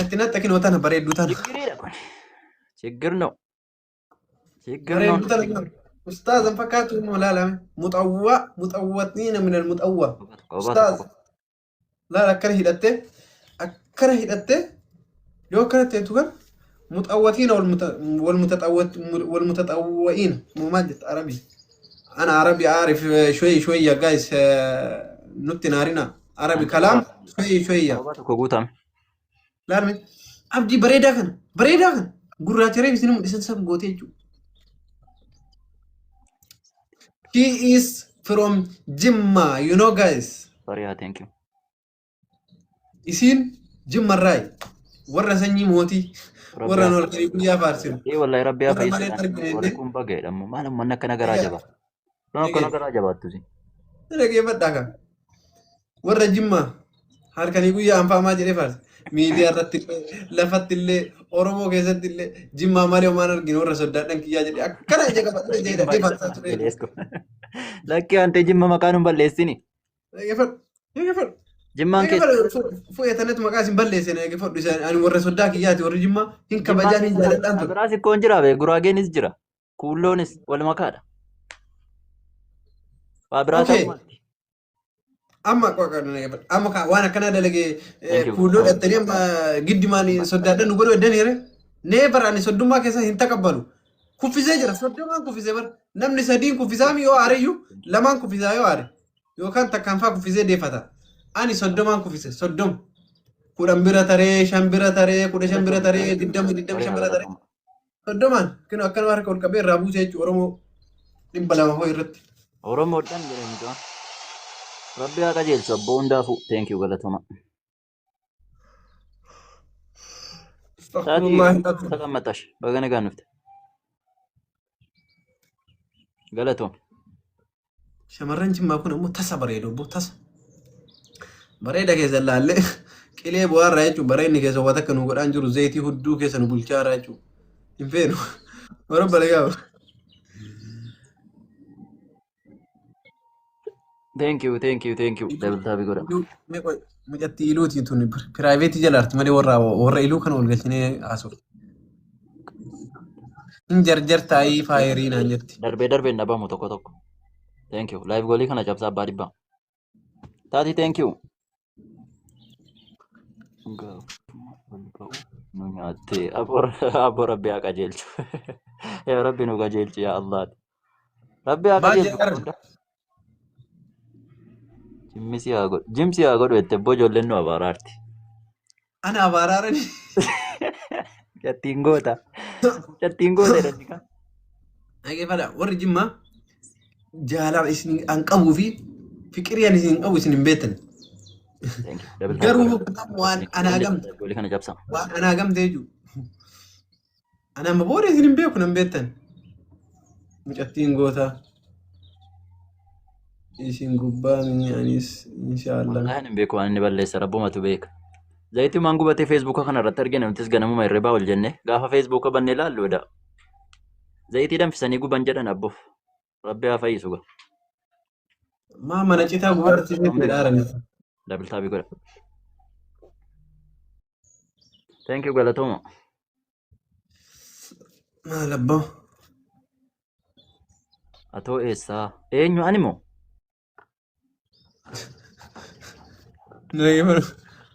Tina takin watan bare dutan. Chigiri kun. Chigir no. Chigir Bare no. dutan. Ustaz fakatu malala mutawwatnina min al-mutawwa. Ustaz la akkana hidatte yo kana tetugan متقوتين والمتطوعين ممجد عربي انا عربي عارف شوي شويه جايز نوت نارينا عربي كلام شوي شويه كوغوتام لا من عبدي بريدا كان غراتري بسنم ديسن سب غوتيجو he is from Jimma you know guys sorry thank you isin Jimma rai warra sanyi moti warra nol kali kuya farsin wallahi rabbi ya faisal warkum bagay dam malam manna kana garajaba no kana garajaba tusi lagi badaka warra Jimma har kali kuya am fama jere fars media ratti lafatille oromo kesatille Jimma mari o manar gin warra soddadan kiya jere akkana je ka badde je da farsa lakki ante Jimma makanum ballesini yefat Jimmaan keessa fooyyatanetu maqaa isin balleessine fodhu isaan ani warra soddaa kiyyaati warri Jimmaa hin kabajaan hin jaaladhaan ture. Biraas ikkoon jira bee Guraagenis jira kuulloonis wal makaadha. Waa biraa ta'umaati. Amma waan akkanaa dalagee kuulloo dhattanii amma giddimaan soddaadhaan nu godhu eddan here nee baraan soddummaa keessa hin taqabbalu. Kuffisee jira soddomaan kuffisee bara namni sadiin kuffisaami yoo aareyyuu lamaan kuffisaa yoo aare yookaan takkaanfaa kuffisee deeffata. Ani soddomaan kuffise soddom kudhan bira taree shan bira taree kudha shan bira taree digdama shan bira taree soddomaan kinu akkana harka ol qabee irraa buusee jechuudha Oromoo 200 hoo irratti. Oromoodhaan jedhamudha. Rabbi haa qajeelchu abboo hundaafu thank you galatoma. Saqammatash bagana gaanufte. Galatoma. Shamarran Jimmaa kun ammoo tasa bareedu abboo tasa. Bareeda keessa laallee qilee bu'aarraa jechuun bareedni keessa waan akka nu godhaan jiru zayitii hudduu keessa nu bulchaarraa jechuun hin feenu warra balagaa. Thank you. Dabalataa bigoodha. Mijatti iluuti tun piraayiveetii jalaarti malee warra iluu kana ol galchinee haasuuf. Hin jarjartaayii faayirii naan jetti. Darbee hin dhabamu tokko. Thank you. Live goolii kana cabsaa abbaa dhibbaa. Taati thank you. Nunyaatte abbo rabbi haa qajeelchu. Yaa rabbi nu qajeelchu yaa Allah. Rabbi haa qajeelchu. Jimsi haa godhu jettee boo ijoolleen nu abaaraarti. Ana abaaraarani. Jattiin goota jedhani kan. Dhageeffadha warri Jimmaa jaalala isin an qabuu fi fiqiriyaan isin qabu isin hin beektan. Garuu waan anaa gamte jechuudha. Ana amma booda isin hin beeku nan beektan. Mucattiin goota isin gubbaa mi'aanis inshaallah. Waan hin beeku waan inni balleessa rabbumatu beeka. Zayitii maan gubatee feesbuuka kana irratti argina nutis ganamuma hirribaa ol jenne gaafa feesbuuka bannee laalluudha. Zayitii danfisanii guban jedhan abboof rabbi haa fayyisu gaa. Maa mana citaa gubbaatti isin dhaaran. Dabalataa bigoodha. Thank you galatooma. Maal abbaa? Atoo eessaa? Eenyu ani moo?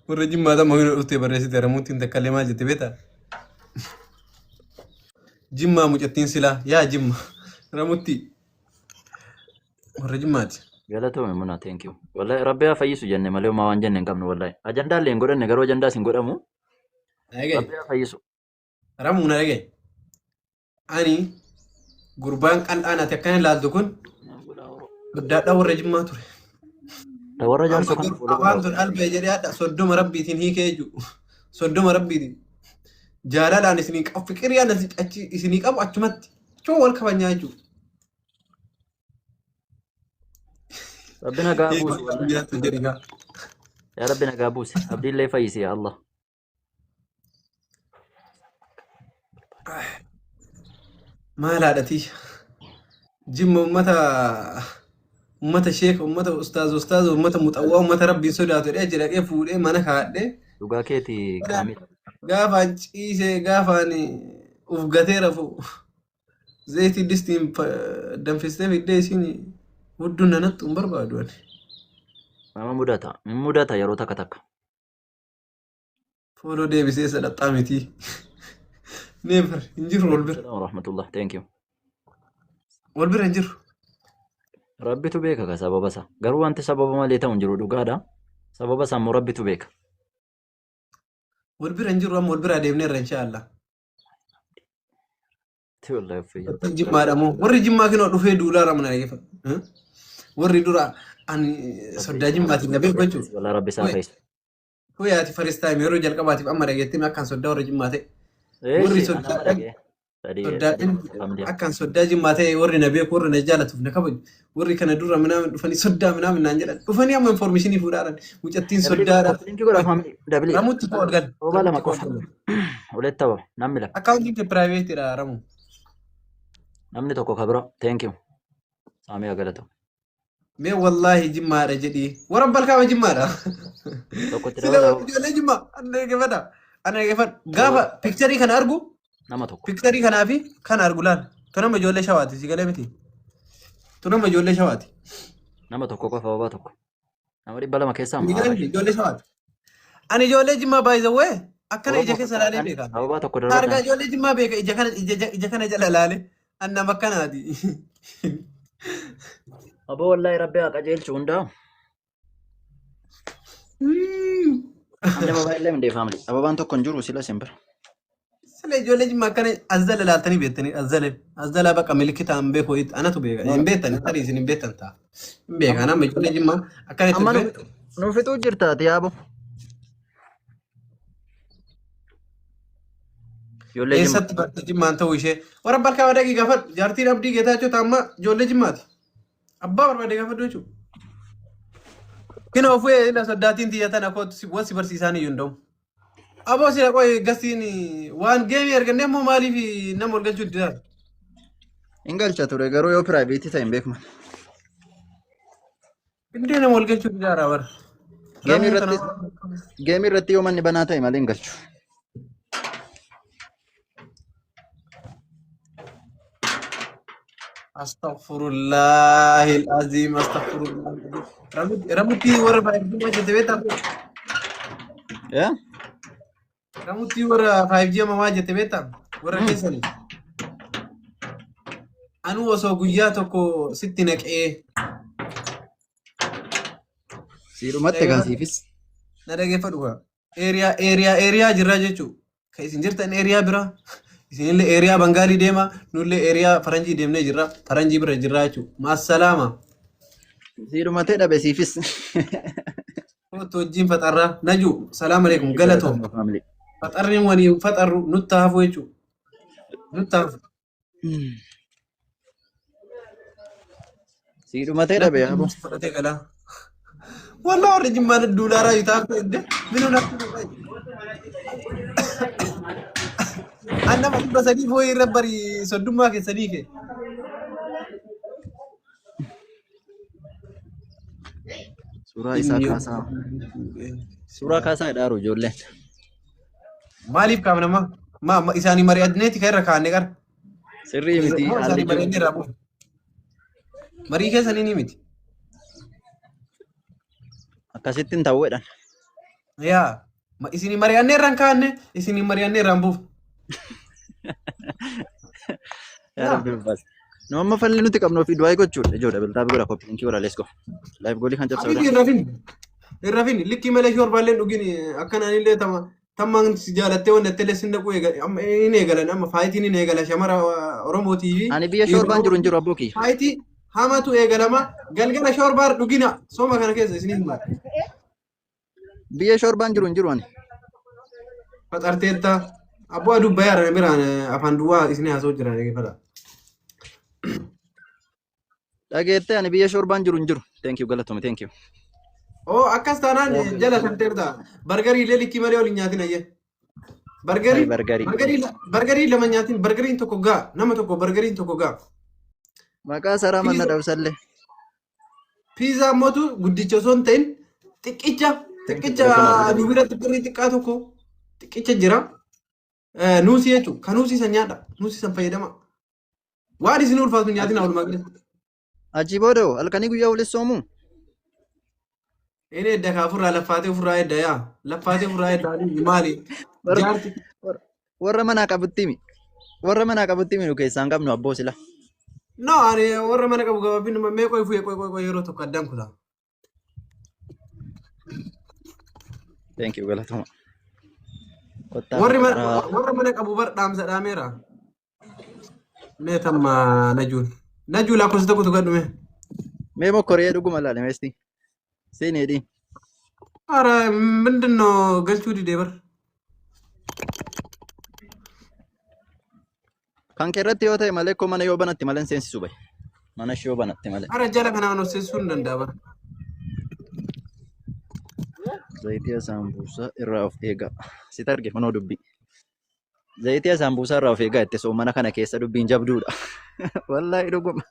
Warra Jimmaa tamma hin dhuftee barreessite ramuutti hin takkalee maal jette beektaa? Jimmaa mucattiin silaa yaa Jimma ramuutti warra Jimmaati. Galatoome muna thank you. Wallahi rabbi haa fayyisu jenne malee homaa waan jenne hin qabnu wallahi. Ajandaa illee hin godhanne garuu ajandaas hin godhamu. Rabbi haa fayyisu. Ramuu na dhagaye. Ani gurbaan qal'aan ati akkana ilaaltu kun guddaadhaa warra Jimmaa ture. Warra jaarsa kun waan sun albee jedhee hadha soddoma rabbiitiin hiikee jechuudha. Soddoma rabbiitiin. Jaalalaan isinii qabu fiqiriyaan isinii qabu achumatti choo wal kabanyaa jechuudha. Rabbi nagaa buusi. Yaa Rabbi nagaa buusi. Abdiillee fayyisi yaa Allah. Maal haadhatii? Jimma ummata sheeka, ummata ustaaza, ummata muxawwaa, ummata rabbiin sodaatu jedhee jedhaqee fuudhee mana kaadhee. Dhugaa keeti kaamila. gaafaan ciisee gaafaan uf gatee rafu zayitii distiin danfistee fiddee isiin hudduu nanatti hin barbaadu ani. Nama mudata yeroo takka takka. Fooloo deebisee sadhaxaa miti. Never hin jiru wal bira. Rahmatullah, thank you. Wal bira hin jiru. Rabbitu beeka ka sababa isaa. Garuu wanti sababa malee ta'u hin jiru dhugaadha. Sababa isaa immoo Rabbitu beeka. Wal bira hin jiru amma wal bira deemneerra inshaallah. Wallahi fayyadu. Jimmaadha moo warri jimmaa kinoo dhufee duulaa ramana eeggifata. Warri dura ani soddaa jimmaatiin na beeku jechuudha. Walaa Rabbi isaa fayyisa. Hoyaati first time yeroo jalqabaatiif amma dhageettiin akkaan soddaa warra jimmaa ta'e. Warri soddaadhaan akkaan soddaa jimmaa ta'e warri na beeku warri na jaalatuuf na kabaju. Warri kana dura minaamin dhufanii soddaa minaamin naan jedhan. Dhufanii amma informeeshinii fuudhaadhaan mucattiin soddaadhaan. Ramuutti fa'aa ol gala. Oba lama qofa. Walitti ta'u namni lama. Akkaawuntiin kee piraayiveetiidha Ramu. Namni tokko kabira. Thank you. Saamee galata. Mee wallaahi jimmaadha jedhii. Warra balkaama jimmaadha. Tokkotti Sila ijoollee jimmaa. Ana eeggifadha. Ana eeggifadha. Gaafa pikcharii kana argu. Nama tokko. Pikcharii kanaa fi kana argu laal. Tunama ijoollee shawaati si galee miti. Tunama ijoollee shawaati. Nama tokko qofa obaa tokko. Nama dhibba lama keessaa ijoollee shawaati. Ani ijoollee jimmaa baay'isawwee akkana ija keessa laalee beeka. Obaa tokko darba. Harka ijoollee jimmaa beeka ija kana jala laale. Anna makkanaati. Aboo wallahi Rabbi haa qajeelchu hundaa. Ande baay'ee mindee family. Ababaan tokko hin jiru sila simbira. Sila ijoollee jimmaa akkana azzala laaltanii beektanii azzala bakka milikitaan beekoo itti anatu beeka. Hin beektan tarii isin hin beektan ta'a. Hin beekan amma ijoollee jimmaa akkana itti beeku. Nu fixuu jirtaati yaabo. Eessatti bakka jimmaan ta'uu ishee warra balkaa wadaqii gaafadhu jaartiin abdii geetaachuu amma ijoollee jimmaati. Abbaa barbaade gaafadhu jechuudha. Kina ofee ila soddaatiin tiyyatan akkootti wansi barsiisaan iyyuu hin ta'u. Aboo sila qoy gastiin waan geemii argannee immoo maaliif nama ol galchuu didaan? Hin galcha ture garuu yoo piraayiveetii ta'e hin beekman. Indee nama ol galchuu didaara bara. Geemii irratti yoo manni banaa ta'e malee hin galchu. Astaghfirullahil azim astaghfirullah. Ramutti warra faayivjii jette beektaa? Yaa? Ramutti warra faayivjii mamaa jette beektaa? Warra keessanii. Anu osoo guyyaa tokko sitti naqee. Siidhumatti gaasiifis. Na dhageeffadhu. Eeriyaa jirra jechuudha. Kan isin jirtan eeriyaa biraa. Isinillee eeriyaa Bangaalii deema, nullee eeriyaa Faranjii deemnee jirra. Faranjii bira jirra jechuudha. Maasalaama. Siidhumatee dhabe siifis. Otoo wajjin faxarraa. Naju, salaam alaikum, galatoo. Faxarri waliin faxarru nutti hafu jechuudha. Nutti hafu. Siidhumatee dhabe yaaboo. Fudhatee galaa. Walaa warri jimmaan duulaaraa yoo taa'u minuun Anna dhibba sadii fooyi irra bari soddummaa keessanii kee. Suuraa isaa kaasaa. Suuraa kaasaa hidhaaru ijoolleen. Maaliif kaafnama? Isaanii mari'adneeti kan irra kaa'anne qara. Sirrii miti. Marii keessanii ni miti. Akkasittiin ta'uudhaan. Yaa isinii mari'annee irraan kaa'anne isinii mari'annee irraan buufu. Yaa Rabbi baas. No amma falli nuti qabnoo fi du'aa gochuudha ijoodha biltaa bira koppii linkii wara let's go. Live goolii kan cabsaa. Irrafin likkii malee shor baalleen dhugin akkanaan illee tammaan jaalattee wanta tele sinda ku amma in eegalan amma faayitiin in eegala shamara Oromootii fi ani biyya shorbaan jiru hin jiru abboo kiyya. Faayitii hamatu eegalama galgala shorbaar dhugina sooma kana keessa isin hin baate. Biyya shorbaan jiru hin jiru ani. Faxarteetta abboo dubba yaara biraan afaan duwwaa isin haasoo jiran eegifata. Dhageettee ani biyya shorbaan jiru hin jiru. Thank you galatoomi thank you. Oh akkas taanaan jala santeerta bargarii illee likkii malee waliin nyaatin ayye. Bargarii lama nyaatin bargariin tokko gaa nama tokko bargariin tokko gaa. Maqaa saraa manna dhabsallee. Piizaa mootu guddicha osoo hin ta'in xiqqicha nu biratti birrii xiqqaa tokko xiqqicha jira. Nuusii jechuun kan nuusii san nyaadha. Nuusii san fayyadama. Waan isin ulfaatu nyaatiin haa walumaa galatti. Achi booda halkanii guyyaa walitti soomu. Inni edda kaafurraa laffaatee ofirraa edda yaa. Laffaatee ofirraa edda maali? Jaarti. Warra manaa qabutti himi. Warra manaa qabutti himi nu keessaa hin qabnu abboo sila. No, ani warra mana qabu gabaabin mee qoy yeroo tokko addaan kutaa. Thank you galatuma. Warra mana qabu bar dhaamsa dhaameera. Mee tamma najuun. Najuu lakkoofsa tokkotu gadhume. Mee mokkoree dhuguma laale meesti. Seenee dhiin. Ara ምንድን ነው ገልቹ ዲዴ በር Kan keerratti yoo ta'e malee ko mana yoo banatti malee seensisu bahe. Mana yoo banatti malee. Ara jala kana no seensuu danda'a bar. Zayitii saambusaa irraa of eegaa. Si targe manoo dubbii. Zayitii saambusaa irraa of eegaa itti soo mana kana keessa dubbiin jabduudha. Wallaahi dhuguma.